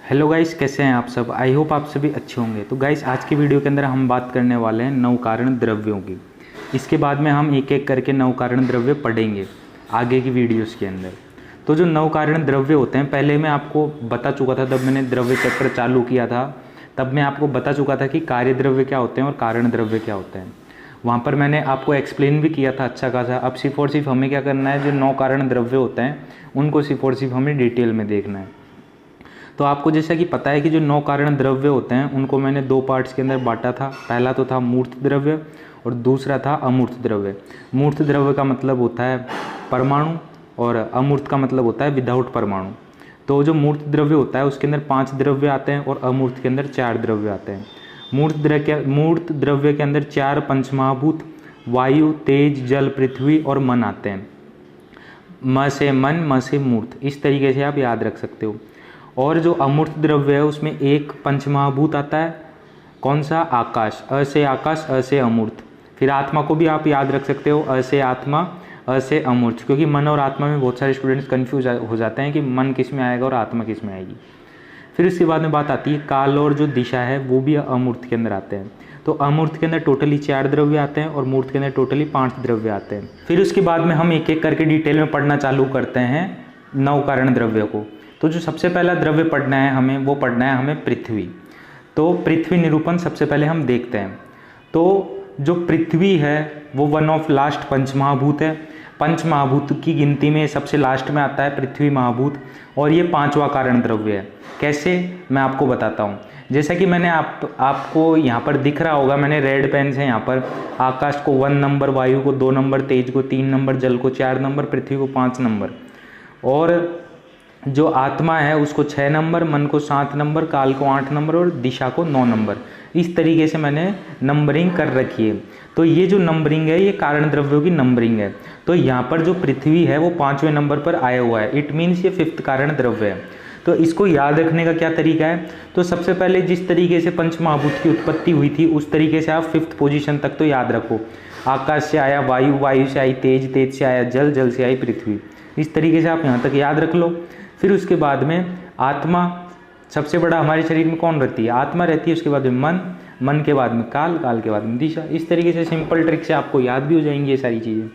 Hello guys, कैसे हैं आप सब। आई होप आप सभी अच्छे होंगे। तो गाइस, आज की वीडियो के अंदर हम बात करने वाले हैं नवकारण द्रव्यों की। इसके बाद में हम एक एक करके नवकारण द्रव्य पढ़ेंगे आगे की वीडियोस के अंदर। तो जो नवकारण द्रव्य होते हैं, पहले मैं आपको बता चुका था, जब मैंने द्रव्य चक्र चालू किया था तब मैं आपको बता चुका था कि कार्य द्रव्य क्या होते हैं और कारण द्रव्य क्या होते हैं। वहाँ पर मैंने आपको एक्सप्लेन भी किया था अच्छा खासा। अब सिर्फ और सिर्फ हमें क्या करना है, जो नवकारण द्रव्य होते हैं उनको सिर्फ और सिर्फ हमें डिटेल में देखना है। तो आपको जैसा कि पता है कि जो नवकारण द्रव्य होते हैं उनको मैंने दो पार्ट्स के अंदर बांटा था। पहला तो था मूर्त द्रव्य और दूसरा था अमूर्त द्रव्य। मूर्त द्रव्य का मतलब होता है परमाणु और अमूर्त का मतलब होता है विदाउट परमाणु। तो जो मूर्त द्रव्य होता है उसके अंदर 5 द्रव्य आते हैं और अमूर्त के अंदर 4 द्रव्य आते हैं। मूर्त द्रव्य के अंदर 4 पंचमहाभूत वायु, तेज, जल, पृथ्वी और मन आते हैं। म से मन, म से मूर्त, इस तरीके से आप याद रख सकते हो। और जो अमूर्त द्रव्य है उसमें एक पंचमहाभूत आता है, कौन सा, आकाश। अ से आकाश, अ से अमूर्त। फिर आत्मा को भी आप याद रख सकते हो, अ से आत्मा, अ से अमूर्त, क्योंकि मन और आत्मा में बहुत सारे स्टूडेंट्स कन्फ्यूज हो जाते हैं कि मन किस में आएगा और आत्मा किस में आएगी। फिर उसके बाद में बात आती है काल और जो दिशा है वो भी अमूर्त के अंदर आते हैं। तो अमूर्त के अंदर टोटली 4 द्रव्य आते हैं और मूर्त के अंदर टोटली 5 द्रव्य आते हैं। फिर उसके बाद में हम एक एक करके डिटेल में पढ़ना चालू करते हैं नवकारण द्रव्य को। तो जो सबसे पहला द्रव्य पढ़ना है हमें, वो पढ़ना है हमें पृथ्वी। तो पृथ्वी निरूपण सबसे पहले हम देखते हैं। तो जो पृथ्वी है वो वन ऑफ लास्ट पंचमहाभूत है। पंचमहाभूत की गिनती में सबसे लास्ट में आता है पृथ्वी महाभूत, और ये 5वां कारण द्रव्य है। कैसे, मैं आपको बताता हूँ। जैसा कि मैंने आपको यहाँ पर दिख रहा होगा, मैंने रेड पेन से यहाँ पर आकाश को 1 नंबर, वायु को 2 नंबर, तेज को 3 नंबर, जल को 4 नंबर, पृथ्वी को 5 नंबर, और जो आत्मा है उसको 6 नंबर, मन को 7 नंबर, काल को 8 नंबर और दिशा को 9 नंबर। इस तरीके से मैंने नंबरिंग कर रखी है। तो ये जो नंबरिंग है ये कारण द्रव्यों की नंबरिंग है। तो यहाँ पर जो पृथ्वी है वो 5वें नंबर पर आया हुआ है। इट मीन्स ये 5th कारण द्रव्य है। तो इसको याद रखने का क्या तरीका है, तो सबसे पहले जिस तरीके से पंचमहाभूत की उत्पत्ति हुई थी उस तरीके से आप 5th पोजीशन तक तो याद रखो। आकाश से आया वायु, वायु से आई तेज, तेज से आया जल, जल से आई पृथ्वी। इस तरीके से आप यहाँ तक याद रख लो। फिर उसके बाद में आत्मा, सबसे बड़ा हमारे शरीर में कौन रहती है, आत्मा रहती है। उसके बाद में मन, मन के बाद में काल, काल के बाद में दिशा। इस तरीके से सिंपल ट्रिक से आपको याद भी हो जाएंगी ये सारी चीज़ें।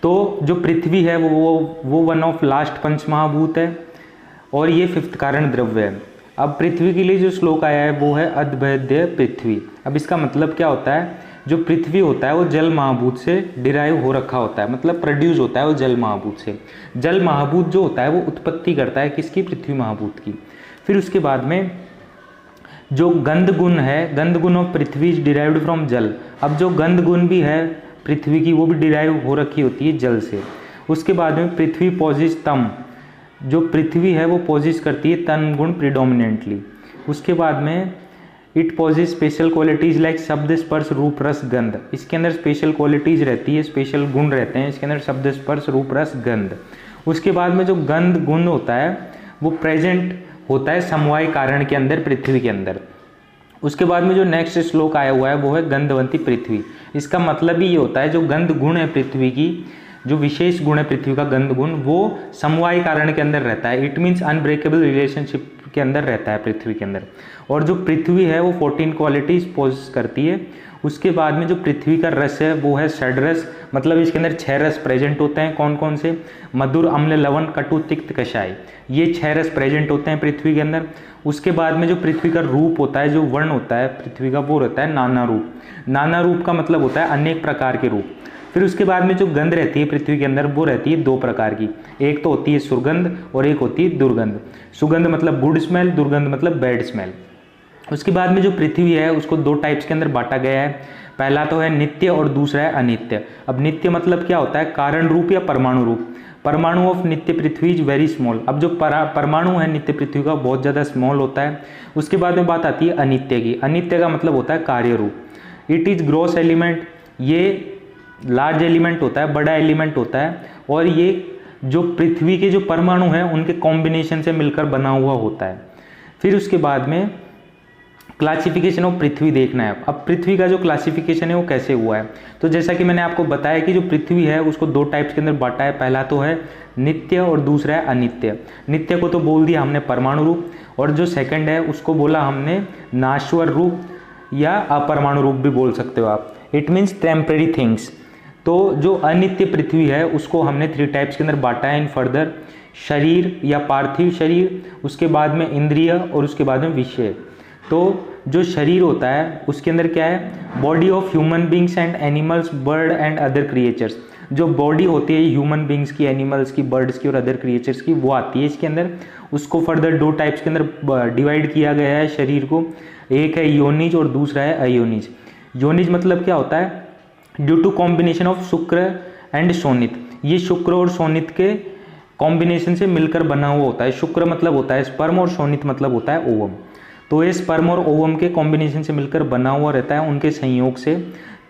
तो जो पृथ्वी है वो वन ऑफ लास्ट पंचमहाभूत है और ये 5th कारण द्रव्य है। अब पृथ्वी के लिए जो श्लोक आया है वो है अद्भेद्य पृथ्वी। अब इसका मतलब क्या होता है, जो पृथ्वी होता है वो जल महाभूत से डिराइव हो रखा होता है, मतलब प्रोड्यूस होता है वो जल महाभूत से। जल महाभूत जो होता है वो उत्पत्ति करता है किसकी, पृथ्वी महाभूत की। फिर उसके बाद में जो गंध गुण है, गंध गुण of Prithvi is derived from जल। अब जो गंध गुण भी है पृथ्वी की वो भी डिराइव हो रखी होती है जल से। उसके बाद में पृथ्वी पॉजिस तम, जो पृथ्वी है वो पॉजिस करती है तन गुण प्रिडोमिनेंटली। उसके बाद में it possesses special qualities like शब्द, स्पर्श, रूप, रस, गंध। इसके अंदर स्पेशल क्वालिटीज़ रहती है, स्पेशल गुण रहते हैं इसके अंदर, शब्द, स्पर्श, रूप, रस, गंध। उसके बाद में जो गंध गुण होता है वो प्रेजेंट होता है समवाय कारण के अंदर, पृथ्वी के अंदर। उसके बाद में जो नेक्स्ट श्लोक आया हुआ है वो है गंधवंती पृथ्वी। इसका मतलब ही ये होता है जो गंध गुण है पृथ्वी की, जो विशेष गुण है पृथ्वी का गंध गुण, वो समवाय कारण के अंदर रहता है। इट मीन्स अनब्रेकेबल रिलेशनशिप के अंदर रहता है पृथ्वी के अंदर। और जो पृथ्वी है वो 14 क्वालिटीज पोजेस करती है। उसके बाद में जो पृथ्वी का रस है वो है षड्रस, मतलब इसके अंदर 6 रस प्रेजेंट होते हैं। कौन कौन से, मधुर, अम्ल, लवण, कटु, तिक्त, कषाय, ये 6 रस प्रेजेंट होते हैं पृथ्वी के अंदर। उसके बाद में जो पृथ्वी का रूप होता है, जो वर्ण होता है पृथ्वी का, वो रहता है नाना रूप। नाना रूप का मतलब होता है अनेक प्रकार के रूप। फिर उसके बाद में जो गंध रहती है पृथ्वी के अंदर वो रहती है 2 प्रकार की। एक तो होती है सुगंध और एक होती है दुर्गंध। सुगंध मतलब गुड स्मेल, दुर्गंध मतलब बैड स्मेल। उसके बाद में जो पृथ्वी है उसको 2 टाइप्स के अंदर बांटा गया है। पहला तो है नित्य और दूसरा है अनित्य। अब नित्य मतलब क्या होता है, कारण रूप या परमाणु रूप। परमाणु ऑफ नित्य पृथ्वी इज वेरी स्मॉल। अब जो परमाणु है नित्य पृथ्वी का बहुत ज़्यादा स्मॉल होता है। उसके बाद में बात आती है अनित्य की। अनित्य का मतलब होता है कार्य रूप। इट इज ग्रॉस एलिमेंट, ये लार्ज एलिमेंट होता है, बड़ा एलिमेंट होता है, और ये जो पृथ्वी के जो परमाणु हैं उनके कॉम्बिनेशन से मिलकर बना हुआ होता है। फिर उसके बाद में क्लासिफिकेशन ऑफ पृथ्वी देखना है। अब पृथ्वी का जो क्लासिफिकेशन है वो कैसे हुआ है, तो जैसा कि मैंने आपको बताया कि जो पृथ्वी है उसको दो टाइप्स के अंदर बांटा है। पहला तो है नित्य और दूसरा है अनित्य। नित्य को तो बोल दिया हमने परमाणु रूप, और जो सेकंड है उसको बोला हमने नाश्वर रूप या अपरमाणु रूप भी बोल सकते हो आप। It means temporary things. तो जो अनित्य पृथ्वी है उसको हमने 3 टाइप्स के अंदर बांटा है इन फर्दर, शरीर या पार्थिव शरीर, उसके बाद में इंद्रिय और उसके बाद में विषय। तो जो शरीर होता है उसके अंदर क्या है, body of human beings and animals, bird and other creatures. जो बॉडी होती है ह्यूमन बींग्स की, एनिमल्स की, बर्ड्स की और अदर क्रिएचर्स की, वो आती है इसके अंदर। उसको फर्दर 2 टाइप्स के अंदर डिवाइड किया गया है शरीर को। एक है योनिज और दूसरा है अयोनिज। योनिज मतलब क्या होता है, ड्यू टू कॉम्बिनेशन ऑफ शुक्र एंड शोणित। ये शुक्र और शोणित के कॉम्बिनेशन से मिलकर बना हुआ होता है। शुक्र मतलब होता है स्पर्म और शोणित मतलब होता है ओवम। तो ये स्पर्म और ओवम के कॉम्बिनेशन से मिलकर बना हुआ रहता है, उनके संयोग से।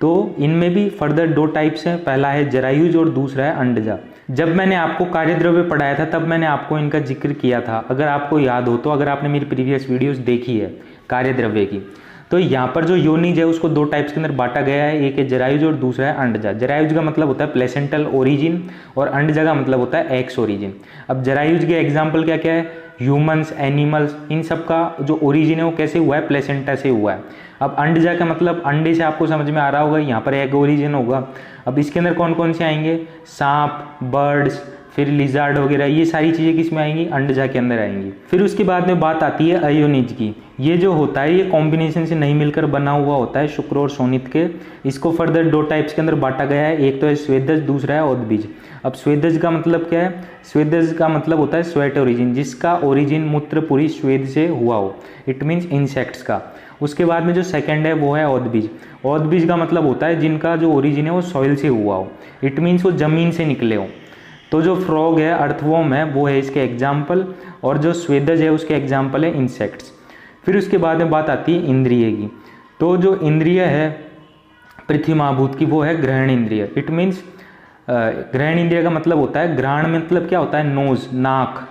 तो इनमें भी फर्दर 2 टाइप्स हैं, पहला है जरायुज और दूसरा है अंडजा। जब मैंने आपको कार्यद्रव्य पढ़ाया था तब मैंने आपको इनका जिक्र किया था, अगर आपको याद हो तो, अगर आपने मेरी प्रीवियस वीडियोस देखी है कार्यद्रव्य की। तो यहाँ पर जो योनिज है उसको 2 टाइप्स के अंदर बांटा गया है, एक है जरायुज और दूसरा है अंडजा। जरायुज का मतलब होता है प्लेसेंटल ओरिजिन और अंडजा का मतलब होता है एक्स ओरिजिन। अब जरायुज के एग्जाम्पल क्या क्या है, ह्यूमंस, एनिमल्स, इन सब का जो ओरिजिन है वो कैसे हुआ है, प्लेसेंटा से हुआ है। अब अंडजा का मतलब अंडे से आपको समझ में आ रहा होगा, यहाँ पर एग ओरिजिन होगा। अब इसके अंदर कौन कौन से आएंगे, सांप, बर्ड्स, फिर लिजार्ड वगैरह, ये सारी चीज़ें किस में आएंगी, अंडजा के अंदर आएंगी। फिर उसके बाद में बात आती है अयोनिज की। ये जो होता है ये कॉम्बिनेशन से नहीं मिलकर बना हुआ होता है शुक्र और शोणित के। इसको फर्दर 2 टाइप्स के अंदर बांटा गया है, एक तो है स्वेदज, दूसरा है औदबीज। अब स्वेदज का मतलब क्या है, स्वेदज का मतलब होता है स्वेट ओरिजिन, जिसका ओरिजिन मूत्रपुरी स्वेद से हुआ हो, इट मीन्स इंसेक्ट्स का। उसके बाद में जो सेकंड है वो है औदबीज। औदबीज का मतलब होता है जिनका जो ओरिजिन है वो सॉइल से हुआ हो, इट मीन्स वो जमीन से निकले हो। तो जो फ्रॉग है, अर्थवॉर्म है, वो है इसके एग्जाम्पल, और जो स्वेदज है उसके एग्जाम्पल है इंसेक्ट्स। फिर उसके बाद में बात आती है इंद्रिय की। तो जो इंद्रिय है पृथ्वी महाभूत की वो है ग्रहण इंद्रिय। इट मीन्स ग्रहण इंद्रिय का मतलब होता है, ग्रहण मतलब क्या होता है, नोज, नाक।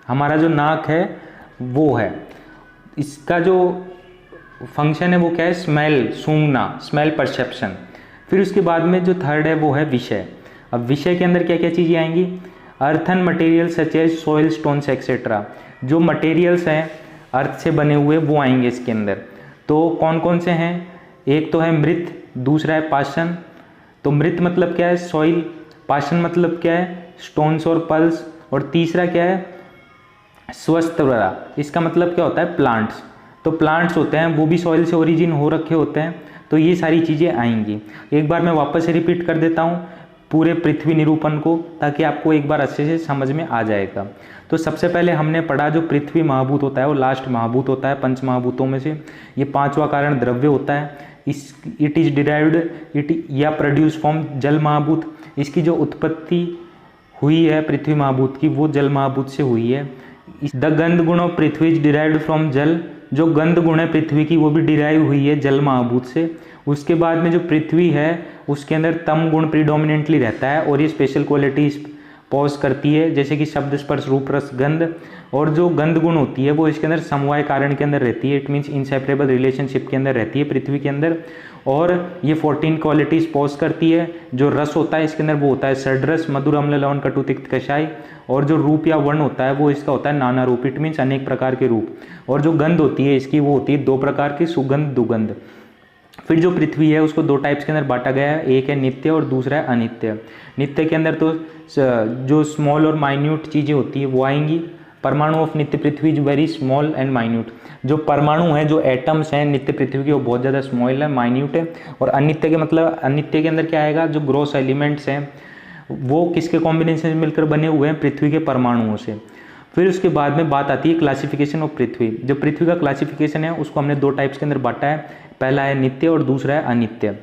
हमारा जो नाक है वो है, इसका जो फंक्शन है वो क्या है, स्मेल, सूंघना, स्मेल परसेप्शन। फिर उसके बाद में जो थर्ड है वो है विषय। अब विषय के अंदर क्या क्या चीज़ें आएंगी, earthen material such as soil, stones etcetera. जो मटेरियल्स हैं अर्थ से बने हुए वो आएंगे इसके अंदर। तो कौन कौन से हैं, एक तो है मृत, दूसरा है पाषाण। तो मृत मतलब क्या है, सॉइल, पाषाण मतलब क्या है, स्टोन्स और पल्स, और तीसरा क्या है, स्वस्थ वरा, इसका मतलब क्या होता है, प्लांट्स। तो प्लांट्स होते हैं वो भी सॉइल से ओरिजिन हो रखे होते हैं। तो ये सारी चीज़ें आएंगी। एक बार मैं वापस से रिपीट कर देता हूँ पूरे पृथ्वी निरूपण को, ताकि आपको एक बार अच्छे से समझ में आ जाएगा। तो सबसे पहले हमने पढ़ा जो पृथ्वी महाभूत होता है वो लास्ट महाभूत होता है 5 महाभूतों में से। ये 5वां कारण द्रव्य होता है। इट इज डिराइव्ड इट या प्रोड्यूस फ्रॉम जल महाभूत। इसकी जो उत्पत्ति हुई है पृथ्वी महाभूत की वो जल महाभूत से हुई है। द गंध गुण of Prithvi is derived from जल। जो गंध गुण है पृथ्वी की वो भी डिराइव हुई है जल महाभूत से। उसके बाद में जो पृथ्वी है उसके अंदर तम गुण प्रीडोमिनेंटली रहता है, और ये स्पेशल क्वालिटीज पॉज करती है, जैसे कि शब्द, स्पर्श, रूप, रस, गंध। और जो गंध गुण होती है वो इसके अंदर समवाय कारण के अंदर रहती है, इट मीन्स इंसेपरेबल रिलेशनशिप के अंदर रहती है पृथ्वी के अंदर। और ये 14 क्वालिटीज पॉज करती है। जो रस होता है इसके अंदर वो होता है षड्रस, मधुर, अम्ल, लवण, कटु, तिक्त, कषाय। और जो रूप या वर्ण होता है वो इसका होता है नाना रूप, इट मीन्स अनेक प्रकार के रूप। और जो गंध होती है इसकी वो होती है 2 प्रकार की, सुगंध, दुगंध। फिर जो पृथ्वी है उसको 2 टाइप्स के अंदर बांटा गया है, एक है नित्य और दूसरा है अनित्य। नित्य के अंदर तो जो स्मॉल और माइन्यूट चीज़ें होती है वो आएंगी। परमाणु ऑफ नित्य पृथ्वी is very small and minute. जो परमाणु हैं, जो एटम्स हैं नित्य पृथ्वी के, वो बहुत ज़्यादा स्मॉल है, माइन्यूट है। और अनित्य के मतलब, अनित्य के अंदर क्या आएगा, जो ग्रॉस एलिमेंट्स हैं वो किसके कॉम्बिनेशन से मिलकर बने हुए हैं, पृथ्वी के परमाणुओं से। फिर उसके बाद में बात आती है क्लासिफिकेशन ऑफ पृथ्वी। जो पृथ्वी का क्लासिफिकेशन है उसको हमने 2 टाइप्स के अंदर बांटा है, पहला है नित्य और दूसरा है अनित्य।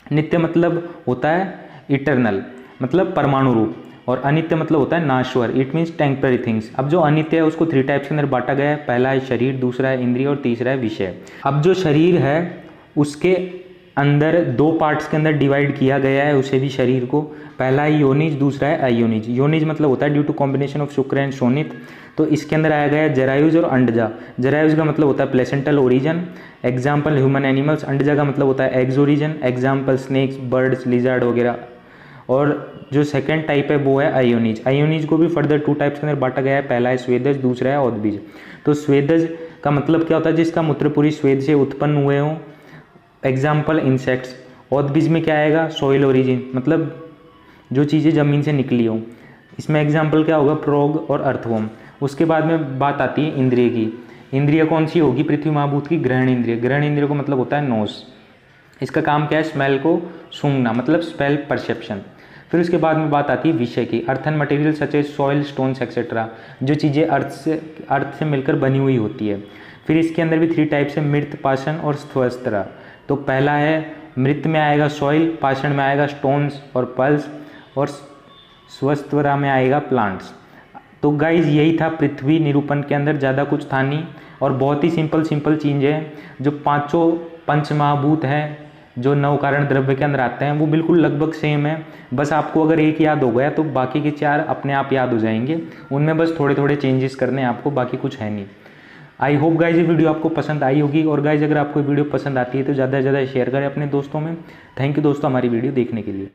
नित्य मतलब होता है इटरनल, मतलब परमाणु रूप, और अनित्य मतलब होता है नाश्वर, इट मीन्स टेम्पररी थिंग्स। अब जो अनित्य है उसको 3 टाइप्स के अंदर बांटा गया है, पहला है शरीर, दूसरा है इंद्रिय और तीसरा है विषय। अब जो शरीर है उसके अंदर दो पार्ट्स के अंदर डिवाइड किया गया है उसे भी शरीर को। पहला है योनिज, दूसरा है अयोनिज। योनिज मतलब होता है ड्यू टू कॉम्बिनेशन ऑफ शुक्र एंड शोणित। तो इसके अंदर आया गया है जरायुज और अंडजा। जरायुज का मतलब होता है placental origin, example human animals. अंडजा का मतलब होता है eggs origin, example snakes, birds, lizard वगैरह। और जो सेकेंड टाइप है वो है अयोनिज। अयोनिज को भी फर्दर 2 टाइप्स के अंदर बांटा गया है, पहला है स्वेदज, दूसरा है औदबीज। तो स्वेदज का मतलब क्या होता है, जिसका मूत्रपुरी स्वेद से उत्पन्न हुए हों, एग्जाम्पल इंसेक्ट्स। औदबीज में क्या आएगा, सॉइल ओरिजिन, मतलब जो चीज़ें ज़मीन से निकली हों। इसमें एग्जाम्पल क्या होगा, फ्रॉग और अर्थवॉर्म। उसके बाद में बात आती है इंद्रिय की। इंद्रिय कौन सी होगी, पृथ्वी महाभूत की ग्रहण इंद्रिय। ग्रहण इंद्रिय को मतलब होता है नोज। इसका काम क्या है, स्मेल को सूंघना, मतलब स्मेल परसेप्शन। फिर उसके बाद में बात आती है विषय की। Earth and material such as soil, stones etcetera, जो चीज़ें अर्थ से मिलकर बनी हुई होती है। फिर इसके अंदर भी 3 टाइप्स है, मृत, पाषाण और स्वस्थरा। तो पहला है मृत में आएगा सॉइल, पाषाण में आएगा स्टोन्स और पल्स, और स्वस्थरा में आएगा प्लांट्स। तो गाइज यही था पृथ्वी निरूपण के अंदर, ज़्यादा कुछ था नहीं और बहुत ही सिंपल चीज़ें हैं। जो 5 पंच महाभूत हैं जो 9 कारण द्रव्य के अंदर आते हैं वो बिल्कुल लगभग सेम है। बस आपको अगर एक याद हो गया तो बाकी के 4 अपने आप याद हो जाएंगे। उनमें बस थोड़े थोड़े चेंजेस करने हैं आपको, बाकी कुछ है नहीं। आई होप गाइज ये वीडियो आपको पसंद आई होगी। और गाइज अगर आपको वीडियो पसंद आती है तो ज़्यादा से ज़्यादा शेयर करें अपने दोस्तों में। थैंक यू दोस्तों हमारी वीडियो देखने के लिए।